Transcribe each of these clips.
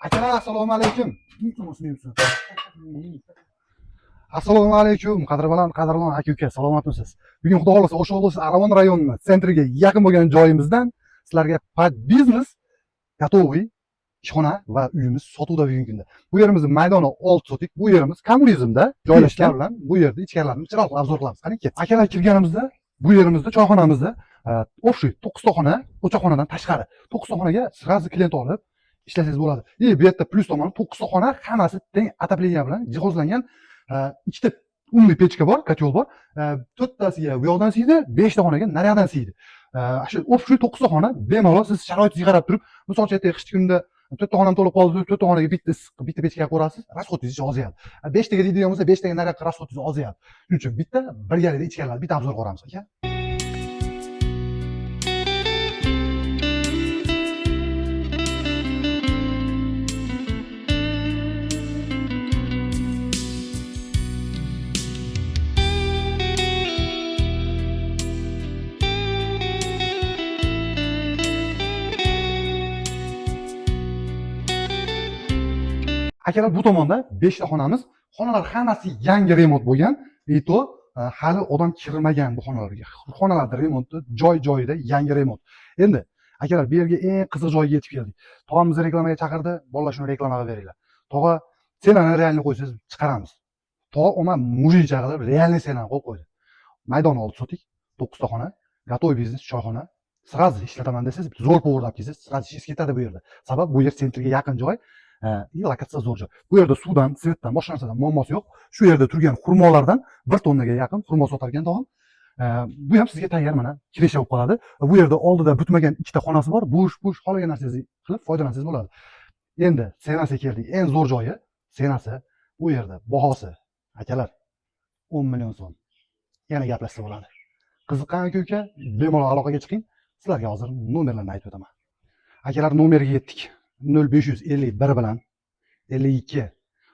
Akalar assalomu alaykum. Assalomu alaykum. Qadrlanan aka-uka, salomatmisiz? Bugun xudo xolasa O'sh oblasti Aravon rayonini sentriga yaqin bo'lgan joyimizdan sizlarga pod biznes готовый ishxona va uyimiz sotuvda bugungi kunda. Bu yerimizning maydoni 6 sotik. Bu yerimiz kommunizmda joylashgan bilan bu yerda ichkarilarni chiroqli obzor qilamiz. Qani ket. Akalar kirganimizda bu yerimizda choyxonamizda общий 9 ta xona, o'choqxonadan tashqari 9 ta xonaga sразу klient olib ishlasangiz bo'ladi. Bu yerda plus tomoni 9 ta xona hammasi teng отопление bilan jihozlangan. Ikkita umli pechka bor, kotel bor. 4 tasiga bu yoqdan siydi, 5 ta xonaga naryoqdan siydi. Shu общий 9 ta xona bemalol siz sharoitingizni qarab turib, misol uchun qishki kunda 4 ta xonam to'lib qoldi, 4 ta xonaga bitta pechka qo'yasiz, расходingiz ozayadi. 5 taga deydigan bo'lsa 5 taga naryoqqa расходingiz ozayadi. Shuning uchun bitta birgalikda ichkarilarni bitta obzor ko'ramiz, aka. Akalar bu tomonda 5 ta xonamiz. Xonalar hammasi yangi remont bo'lgan. To hali odam kirmagan bu xonalarga. Xonalarda remonti joy-joyida yangi remont. Endi akalar bu yerga eng qiziq joyga yetib keldik. Tog'amiz reklamaga chaqirdi, bolalar shuni reklamaga beringlar. Tog'a senani realni qo'ysangiz chiqaramiz. Tog'a oma mujin chaqirib realni senani qo'yib qo'ydi. Maydon 6 sotik, 9 ta xona, готовый biznes choyxona. Sразу ishlataman desangiz, zo'r po'rdab kelsangiz, sразу ishingiz ketadi bu yerda. Sabab bu yer sentrga yaqin joy. Lokatsiya zo'r joy. Bu yerda suvdan, svetdan, boshqa narsadan muammosi yo'q. Shu yerda turgan xurmolardan 1 tonnaga yaqin xurmo sotar ekan tog'am. Bu ham sizga tayyor mana kirisha bo'lib qoladi. Bu yerda oldida butmagan ikkita xonasi bor. Bo'sh qolgan narsangizni qilib foydalansangiz bo'ladi. Endi senasi keldik. Eng zo'r joyi senasi. Bu yerda bahosi akalar 10 million so'm. Yana gaplashsa bo'ladi. Qiziqqan aka-uka, bemalol aloqaga chiqing. Sizlarga hozir nomerlarni aytib o'taman. Akalar nomeriga yetdik. 0551 bilan 52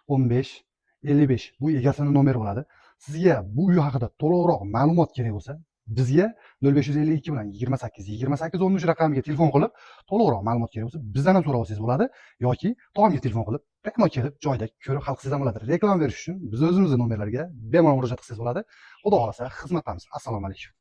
15 55 bu egasini nomeri bo'ladi. Sizga bu uy haqida to'liqroq ma'lumot kerak bo'lsa, bizga 0552 bilan 28 28 13 raqamiga telefon qilib, to'liqroq ma'lumot kerak bo'lsa, bizdan ham so'rab olsangiz bo'ladi yoki tog'amga telefon qilib, bemalol kelib joyda ko'rib hal qilsangiz ham bo'ladi. Reklama berish uchun biz o'zimizning nomerlarga bemalol murojaat qilsangiz bo'ladi. Xudo xolasa xizmatdamiz. Assalomu alaykum.